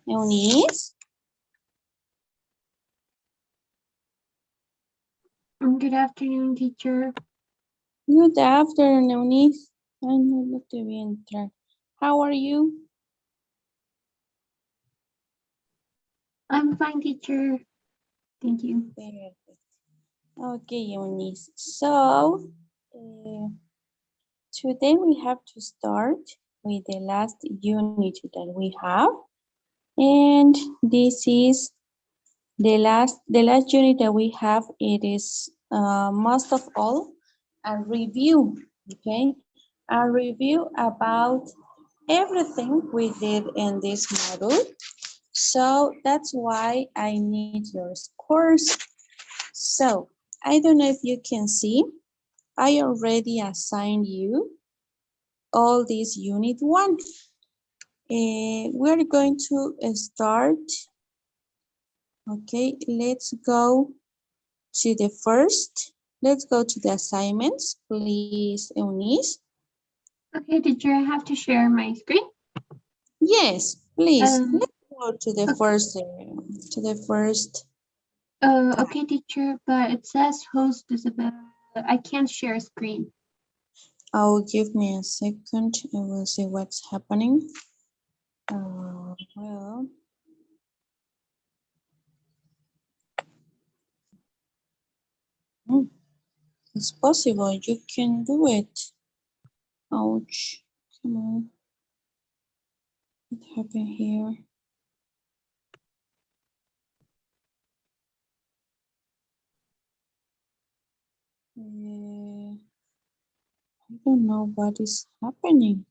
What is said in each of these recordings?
Eunice? Good afternoon, teacher. Good afternoon, Eunice. Ay, no te vi entrar. How are you? I'm fine, teacher. Thank you. Perfect. Okay, Eunice. So, today we have to start with the last unit that we have. And this is the last unit that we have. It is most of all a review, okay? A review about everything we did in this module. So that's why I need your scores. So I don't know if you can see, I already assigned you all this unit 1. We're going to start. Okay, let's go to the first. Let's go to the assignments, please, Eunice. Okay, teacher, I have to share my screen. Yes, please. Um, Let's go to the first. Okay, teacher, but it says host Isabel. I can't share screen. Oh, give me a second. I will see what's happening. Well, it's possible. You can do it. Ouch. Come on. What happened here? I don't know what is happening.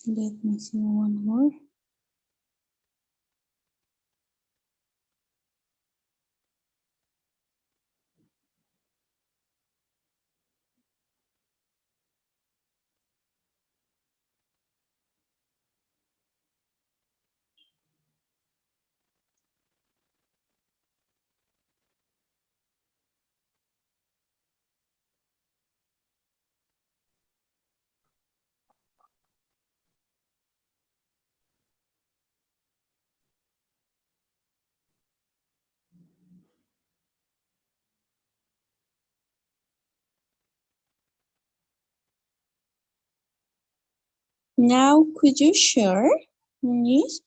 Let me see one more. Now, could you share, please?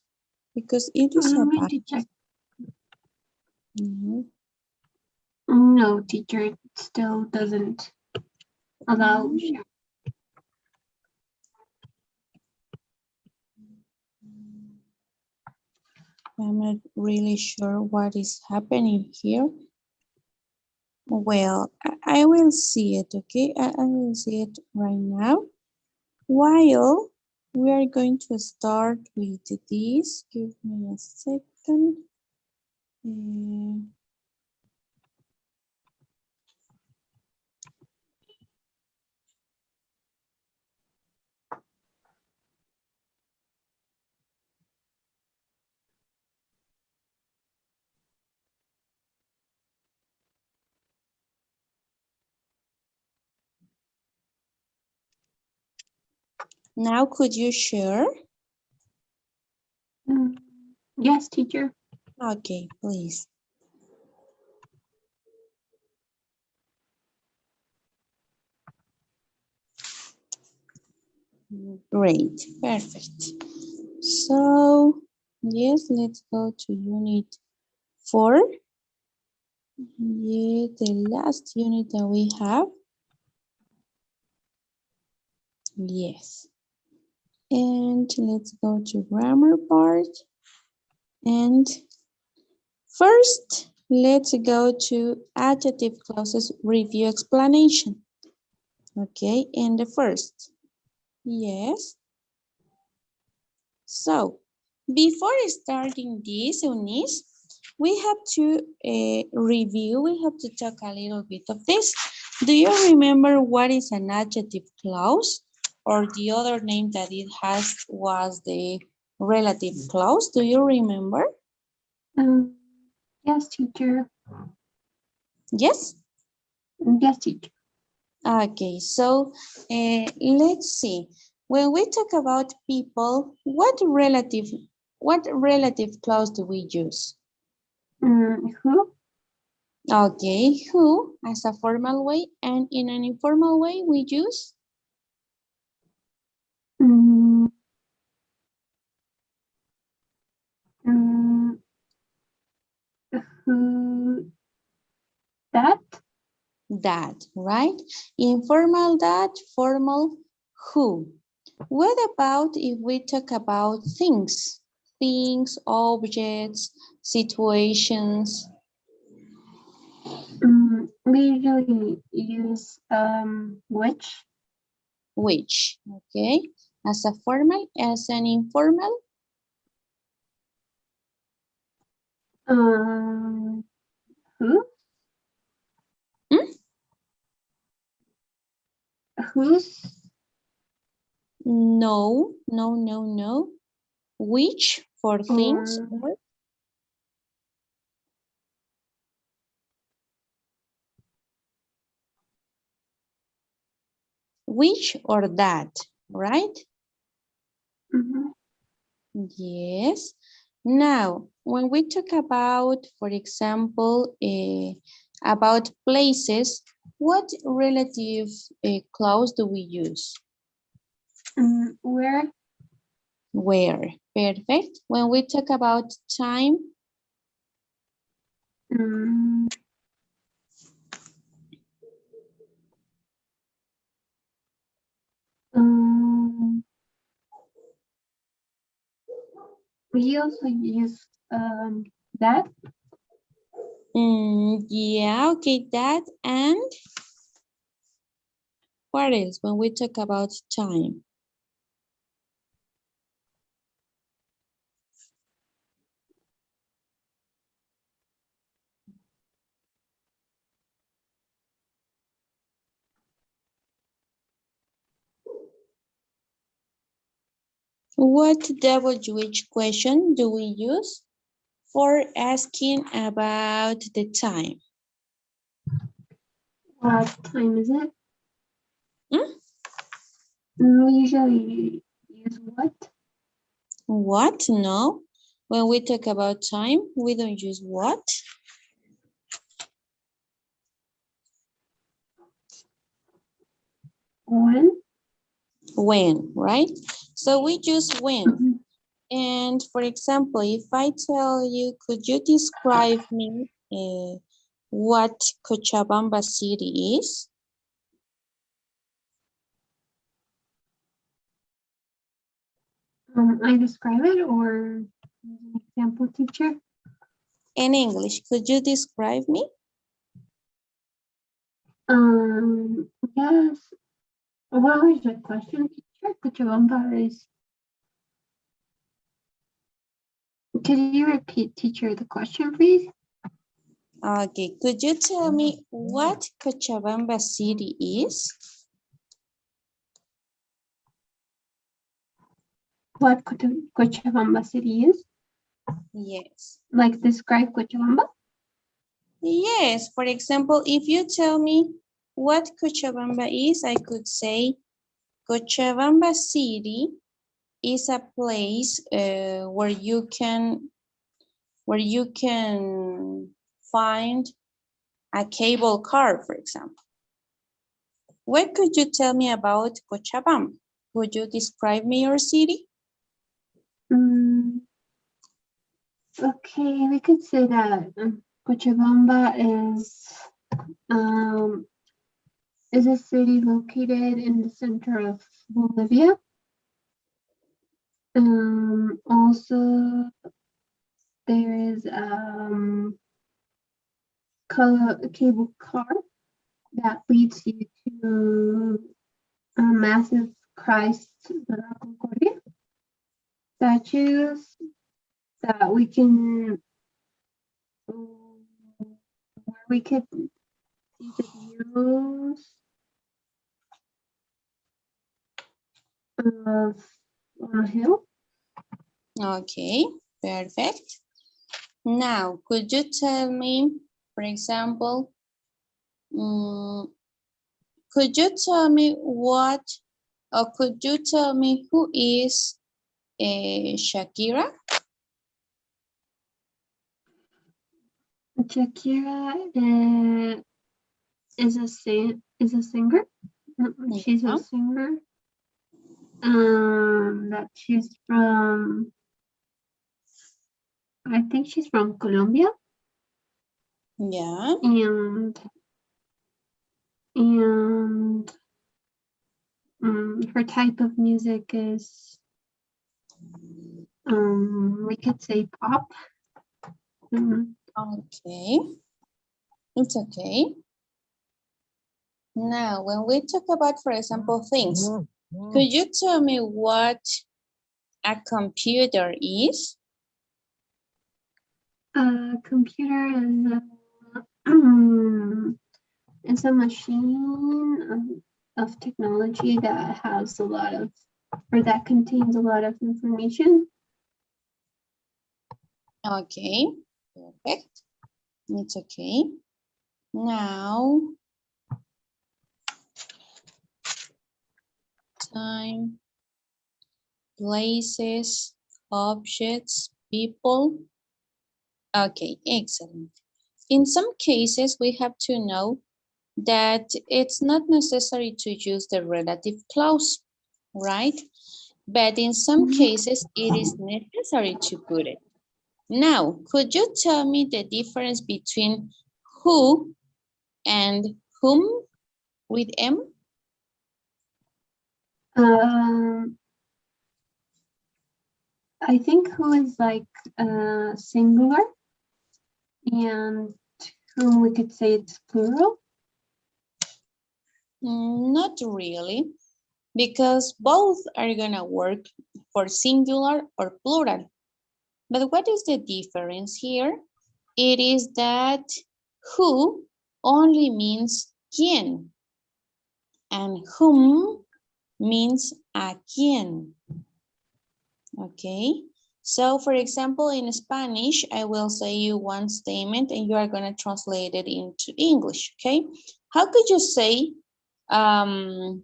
Because it is a Wait, teacher. No. No, teacher, it still doesn't allow share. I'm not really sure what is happening here. Well, I will see it, okay? I will see it right now. While we are going to start with this, give me a second. Now, could you share? Yes, teacher. Okay, please. Great, perfect. So, yes, let's go to unit 4. Yeah, the last unit that we have. Yes. And let's go to grammar part. And first, let's go to adjective clauses review explanation. Okay, and the first. Yes. So, before starting this, Eunice, we have to review, we have to talk a little bit of this. Do you remember what is an adjective clause? Or the other name that it has was the relative clause. Do you remember? Yes, teacher. Yes? Yes, teacher. Okay, so let's see. When we talk about people, what relative clause do we use? Who? Okay, who as a formal way, and in an informal way we use Mm, mm, who? That? that, right? Informal that, formal who. What about if we talk about things? Things, objects, situations. We usually use which? Which, okay? As a formal, as an informal, Who? hmm? Whose? No, no, no, no. Which for things, Or or which or that, right? mhm. Yes. Now, when we talk about, for example, about places, what relative clause do we use? Where? Where? Perfect. When we talk about time, Um, um, we also use that. yeah, okay, that, and what else when we talk about time? What WH question do we use for asking about the time? What time is it? Hmm? We usually use what? What? No. When we talk about time, we don't use what? When? When, right? So we use when. Mhm. And for example, if I tell you, could you describe me what Cochabamba City is? I describe it or use an example, teacher? In English, could you describe me? Yes. What is the question, teacher? Cochabamba is. Could you repeat, teacher, the question, please? Okay, could you tell me what Cochabamba City is? What Cochabamba city is? Yes. Like describe Cochabamba? Yes, for example, if you tell me what Cochabamba is, I could say Cochabamba City is a place where you can find a cable car, for example. What could you tell me about Cochabamba? Would you describe me your city? Mm, okay, we could say that Cochabamba um, is a city located in the center of Bolivia. Also, there is a cable car that leads you to a massive Christ de la Concordia statues that we could see the views of on a hill. Okay, perfect. Now, could you tell me, for example, Mm, could you tell me what, or could you tell me who is Shakira? Shakira is a singer. She's a Yeah. singer. That she's from. I think she's from Colombia. Yeah. And her type of music is we could say pop. Okay. It's okay. Now, when we talk about, for example, things, could you tell me what a computer is? A computer is it's a machine of technology that has a lot of, or that contains a lot of information. Okay, perfect. It's okay. Now, time, places, objects, people. Okay, excellent. In some cases, we have to know that it's not necessary to use the relative clause, right? But in some cases, it is necessary to put it. Now, could you tell me the difference between who and whom with M? I think who is like singular, and whom we could say it's plural. Not really, because both are gonna work for singular or plural. But what is the difference here? It is that who only means quién, and whom means a quién. Okay, so for example, in Spanish, I will say you one statement and you are going to translate it into English. Okay, how could you say, for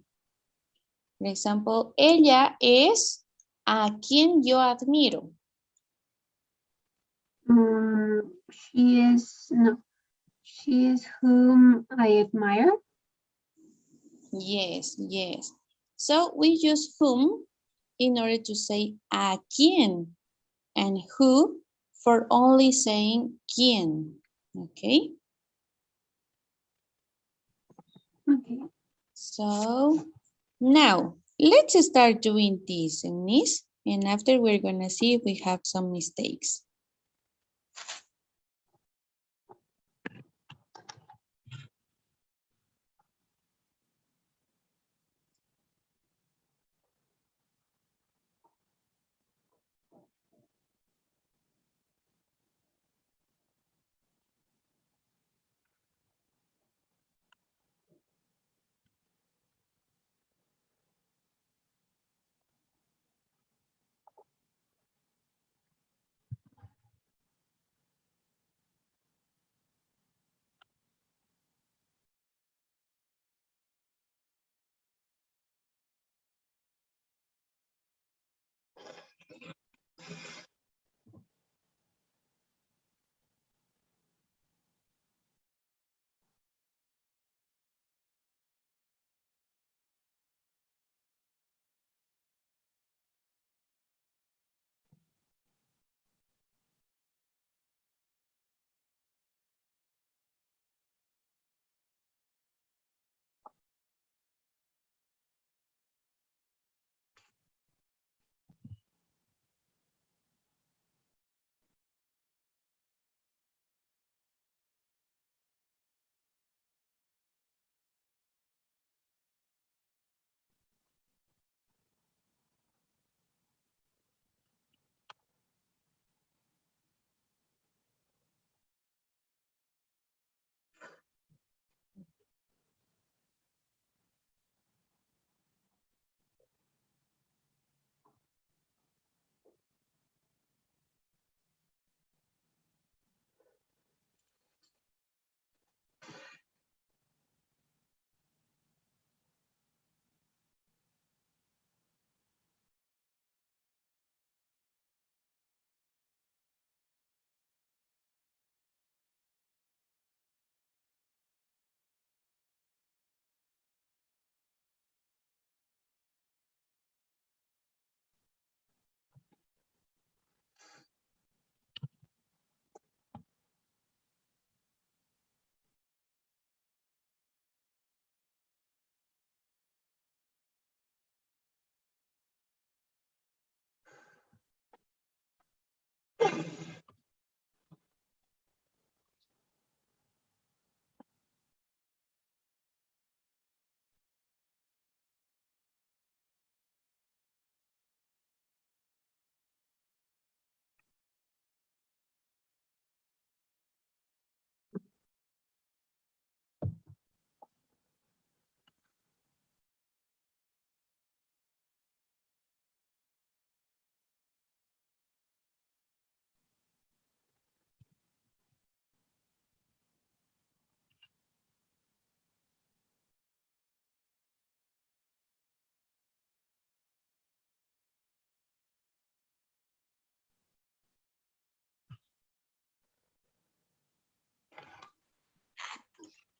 example, ella es a quien yo admiro? She is whom I admire. Yes, yes. So we use whom in order to say a quien, and who for only saying quién. Okay. Okay. So now let's start doing this, Eunice, and after we're gonna see if we have some mistakes.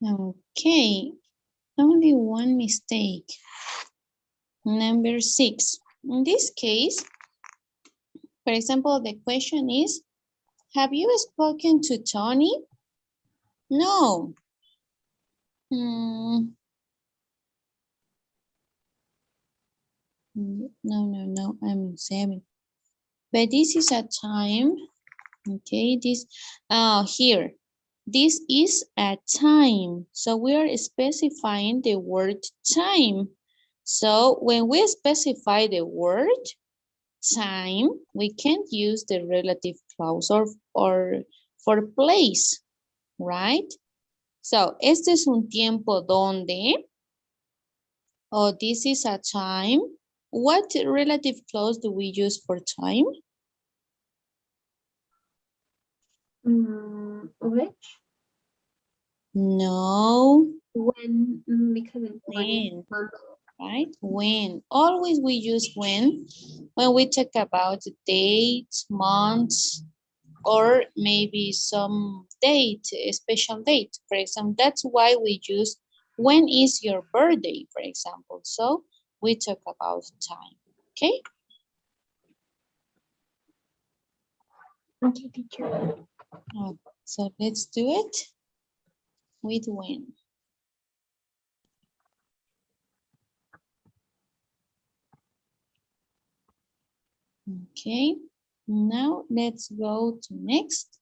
Okay, only one mistake. Number 6. In this case, for example, the question is, have you spoken to Tony? No. No, I'm in 7. But this is a time, okay, here. This is a time. So we are specifying the word time. So when we specify the word time, we can't use the relative clause or for place, right? So, este es un tiempo donde, or this is a time. What relative clause do we use for time? Which? No. When, because it's When, right? When. Always we use when we talk about dates, months, or maybe some date, a special date. For example, that's why we use when is your birthday, for example. So we talk about time, okay? Okay, teacher. So let's do it with when. Okay, now let's go to next.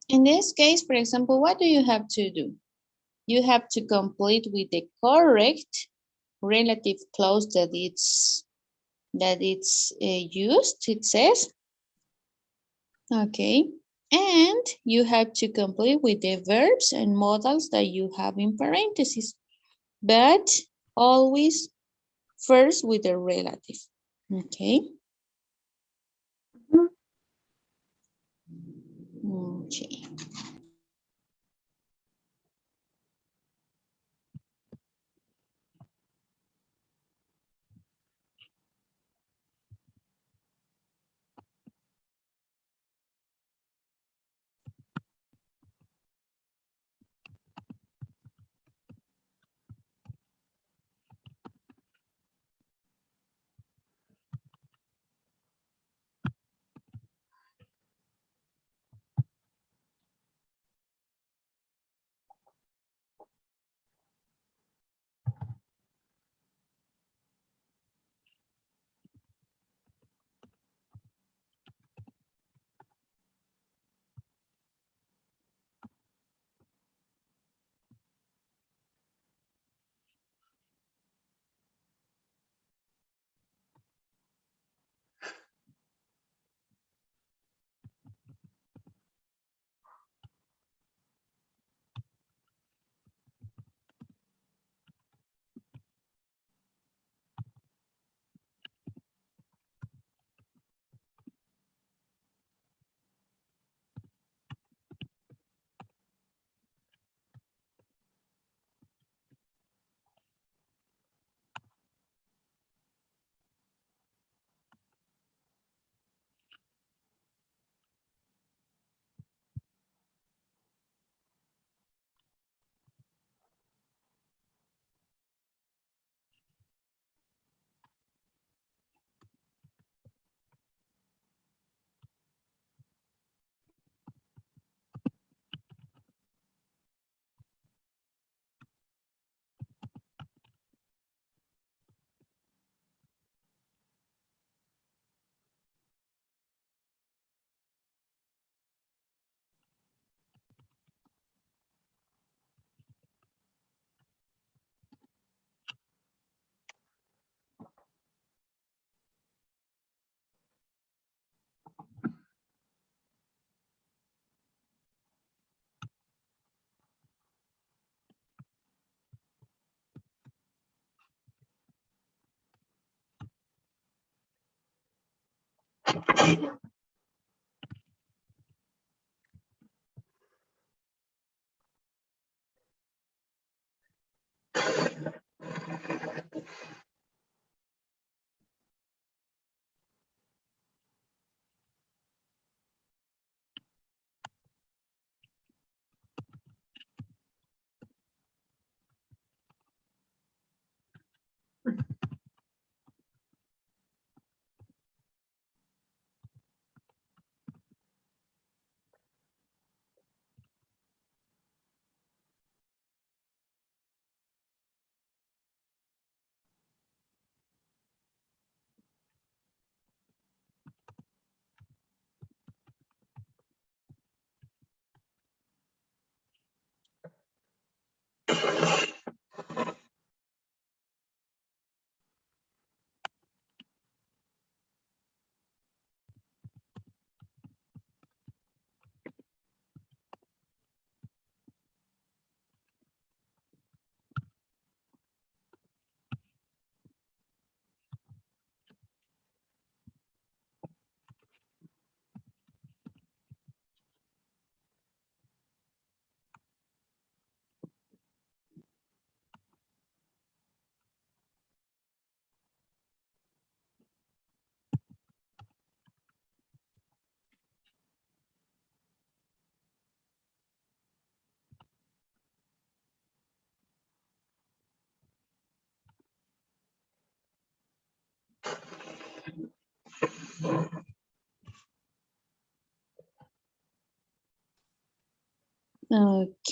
In this case, for example, what do you have to do? You have to complete with the correct relative clause that it's used, it says. Okay, and you have to complete with the verbs and modals that you have in parentheses, but always first with the relative. Okay. Okay.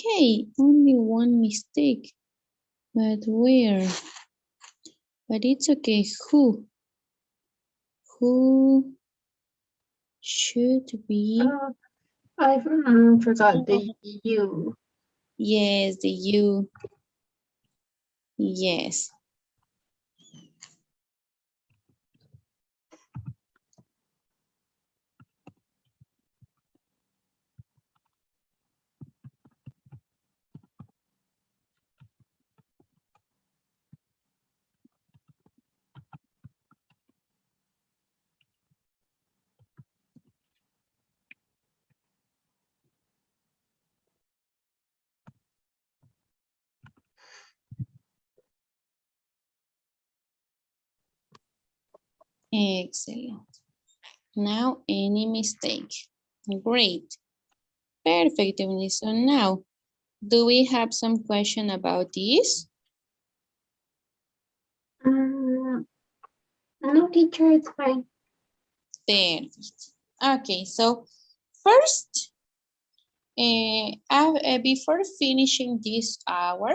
Okay, only one mistake. But where? But it's okay. Who should be? I forgot the you. Yes, the you. Yes. Excellent. Now, any mistake? Great. Perfect, Emily. So now, do we have some question about this? No, teacher, it's fine. Perfect. Okay, so first, before finishing this hour,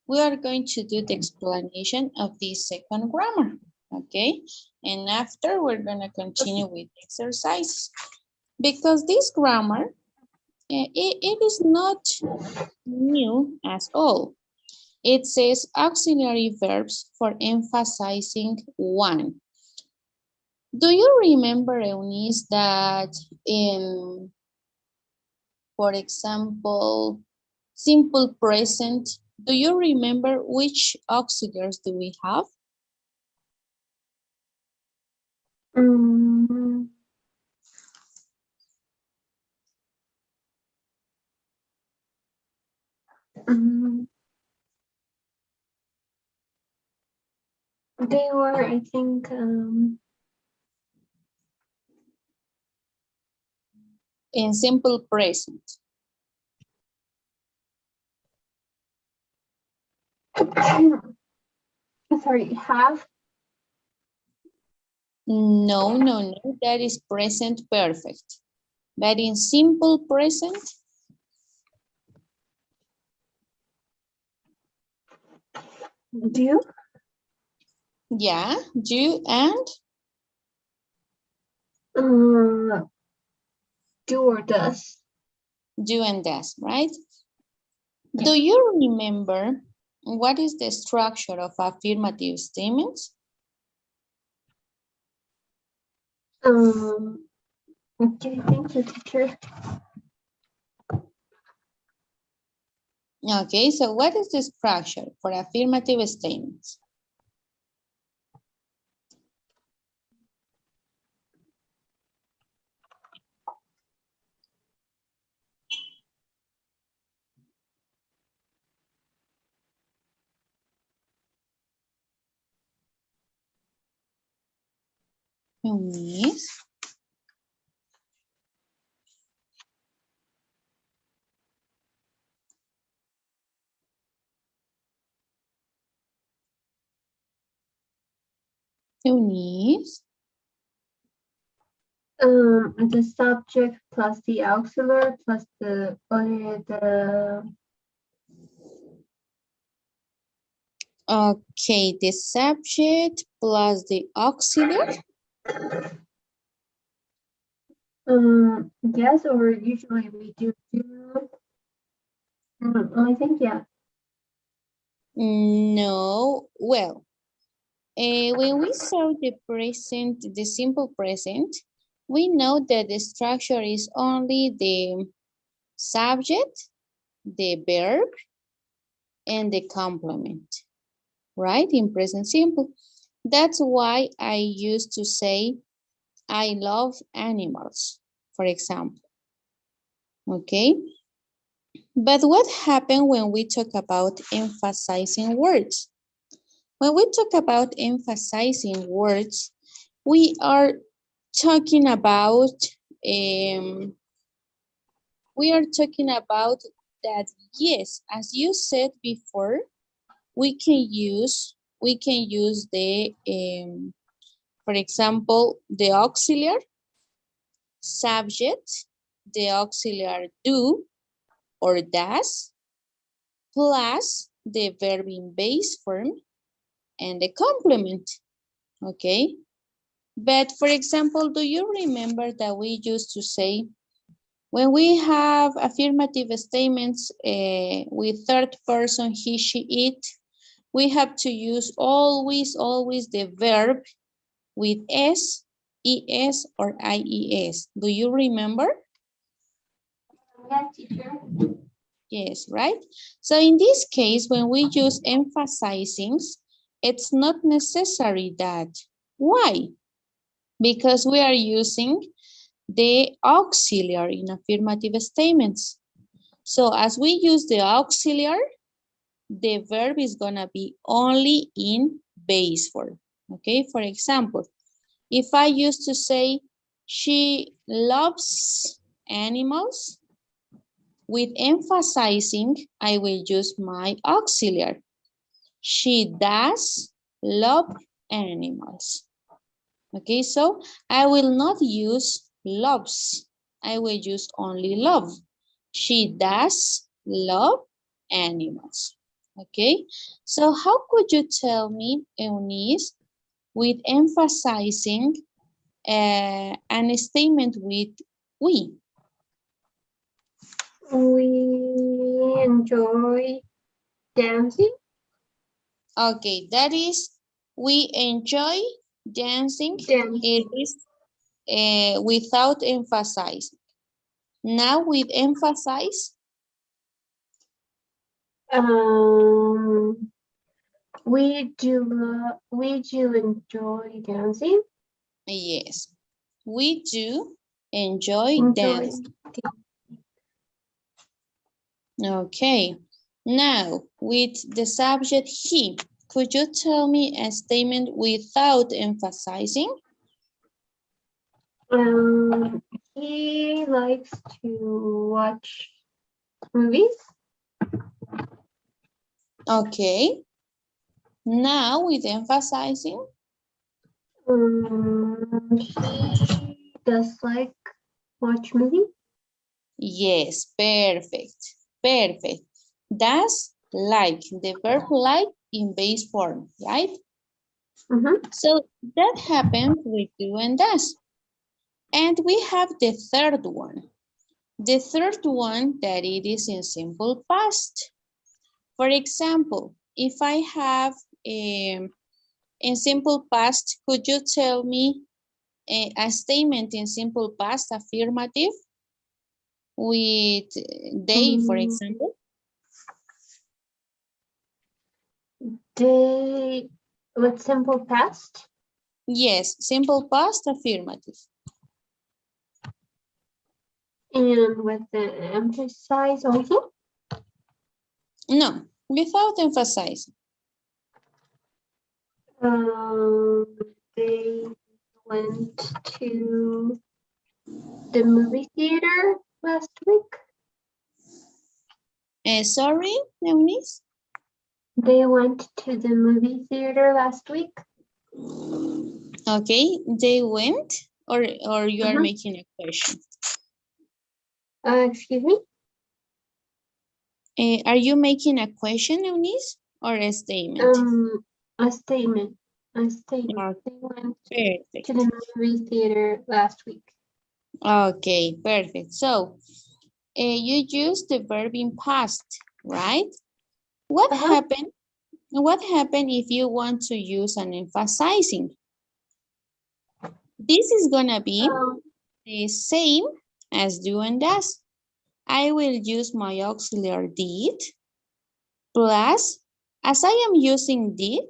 we are going to do the explanation of this second grammar, okay? And after, we're gonna continue with exercises. Because this grammar, it is not new at all. It says auxiliary verbs for emphasizing one. Do you remember, Eunice, that in, for example, simple present, do you remember which auxiliaries do we have? Mm, mm, they were, I think, In simple present. sorry, have. No, no, no, that is present perfect. But in simple present, Do. yeah, do and Uh, do or does. do and does, right? Yeah. Do you remember what is the structure of affirmative statements? Okay, thank you, teacher. Okay, so what is the structure for affirmative statements? Yes. Eunice. The subject plus the auxiliary plus the Okay, the subject plus the auxiliary. yes, or usually we do. I think yeah. No, well, when we saw the present, the simple present, we know that the structure is only the subject, the verb, and the complement, right? In present simple. That's why I used to say, I love animals, for example, okay? But what happened when we talk about emphasizing words? When we talk about emphasizing words, we are talking about that, yes, as you said before, we can use the for example, the auxiliary subject, the auxiliary do or does, plus the verb in base form and the complement, okay? But for example, do you remember that we used to say, when we have affirmative statements with third person, he, she, it, we have to use always the verb with S, ES, or IES. Do you remember? Yes, teacher. Yes, right? So in this case, when we use emphasizings, it's not necessary that. Why? Because we are using the auxiliary in affirmative statements. So as we use the auxiliary, the verb is gonna be only in base form, okay? For example, if I used to say, she loves animals, with emphasizing, I will use my auxiliary. She does love animals. Okay, so I will not use loves. I will use only love. She does love animals. Okay, so how could you tell me, Eunice, with emphasizing an statement with we? We enjoy dancing. Okay, that is, we enjoy dancing. It Dancing. is without emphasizing. Now with emphasize, Um, we do enjoy dancing. yes, we do enjoy Enjoy. dance. Okay, now with the subject he, could you tell me a statement without emphasizing? He likes to watch movies. Okay, now with emphasizing? He does like watch movies. Yes, perfect, perfect. Does like, the verb like in base form, right? So that happens with do and does. And we have the third one. The third one that it is in simple past. For example, if I have in simple past, could you tell me a statement in simple past affirmative with they, for example? They with simple past. Yes, simple past affirmative. And with the emphasize also. No, without emphasizing. They went to the movie theater last week. Sorry, Eunice? They went to the movie theater last week. Okay, they went, or you are making a question? Excuse me? Are you making a question, Eunice, or a statement? A statement. A statement. They went Perfect. to the movie theater last week. Okay, perfect. So, you use the verb in past, right? What happened? What happened if you want to use an emphasizing? This is gonna be the same as do and does. I will use my auxiliary did plus, as I am using did,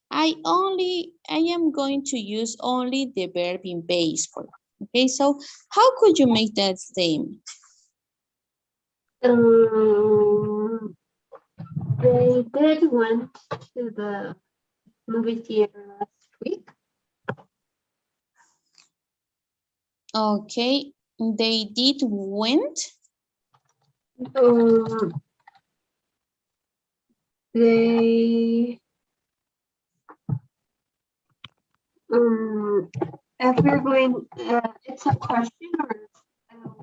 I am going to use only the verb in base form. Okay, so how could you make that statement? They did went to the movie theater last week. Okay, they did went. They if we're going, it's a question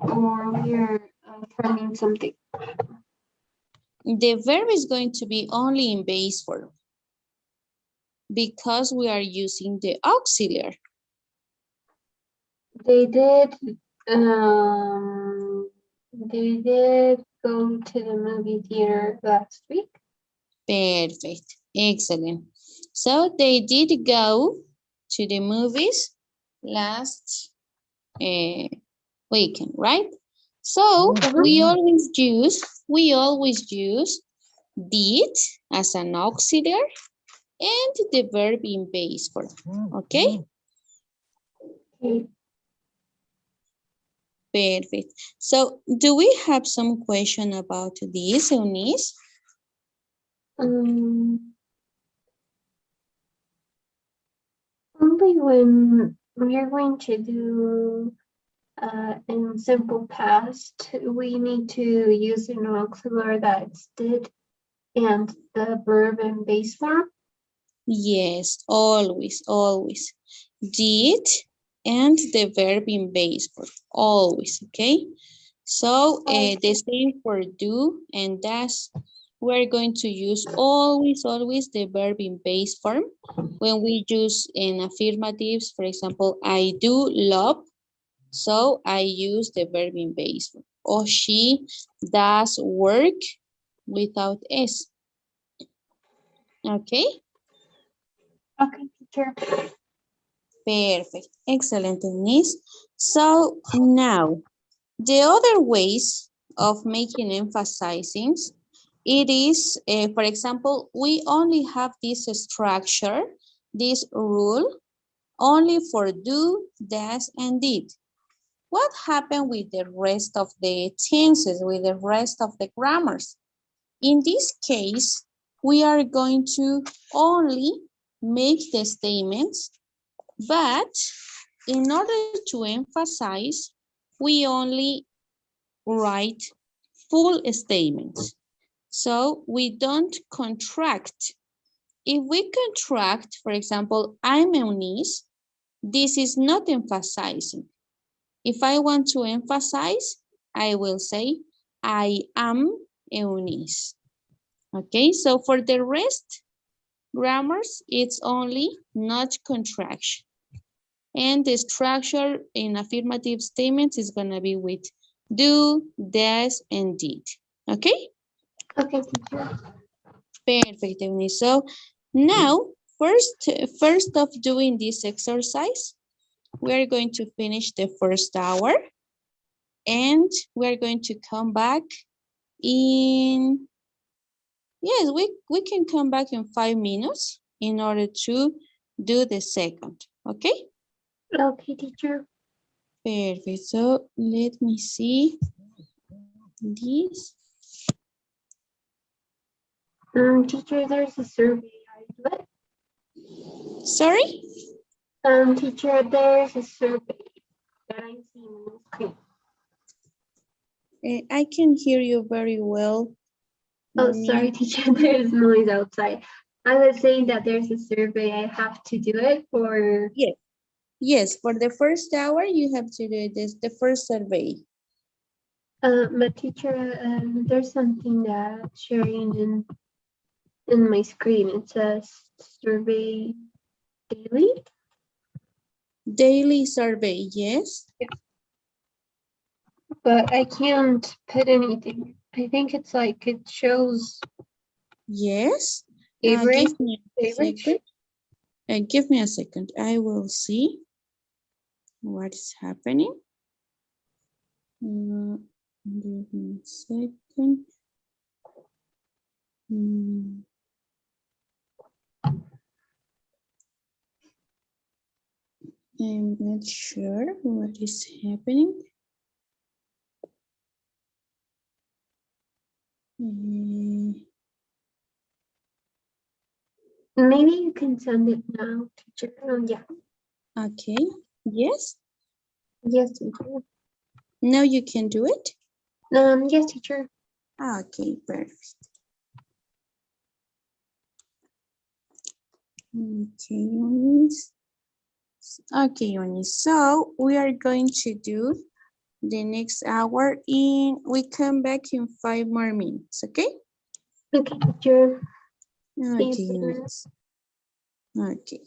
or we're affirming something. The verb is going to be only in base form because we are using the auxiliary. They did um they did go to the movie theater last week. Perfect. Excellent. So they did go to the movies last weekend, right? So we always use did as an auxiliary and the verb in base form. Okay? Okay. Perfect. So do we have some question about this, Eunice? Um, Only when we are going to do in simple past, we need to use an auxiliary that's did and the verb in base form. Yes, always, always. Did and the verb in base form, always, okay? So the same for do and does. We're going to use always, always the verb in base form. When we use in affirmatives, for example, I do love, so I use the verb in base form. Or she does work without S, okay? Okay, teacher. Perfect. Excellent, Denise. So now, the other ways of making emphasizings, it is, for example, we only have this structure, this rule, only for do, does, and did. What happened with the rest of the tenses, with the rest of the grammars? In this case, we are going to only make the statements, but in order to emphasize, we only write full statements. So we don't contract. If we contract, for example, I'm Eunice, this is not emphasizing. If I want to emphasize, I will say, I am Eunice. Okay, so for the rest, grammars, it's only not contraction. And the structure in affirmative statements is going to be with do, does, and did. Okay? Okay, teacher. Perfect, Eunice. So now, first of doing this exercise, we're going to finish the first hour and we're going to come back in, yes, we can come back in 5 minutes in order to do the second. Okay? Okay, teacher. Perfect. So let me see this. Teacher, there's a survey. I do it. Sorry? Teacher, there's a survey that I see on the screen. I can hear you very well. Oh, sorry, teacher. There's noise outside. I was saying that there's a survey. I have to do it for. Yes. Yes, for the first hour, you have to do this, the first survey. But teacher, there's something that's sharing in my screen. It says survey daily. Daily survey, yes. But I can't put anything. I think it's like it shows Yes. average. Give me a second. Give me a second. I will see what is happening. Give me a second. I'm not sure what is happening. Maybe you can send it now, teacher. Oh, yeah. Okay. Yes. Yes, teacher. Now you can do it. Yes, teacher. Okay, perfect. Okay, Eunice. Okay, Eunice. So we are going to do the next hour in, we come back in 5 more minutes, okay? Okay, teacher. See you Okay, soon. next. Okay.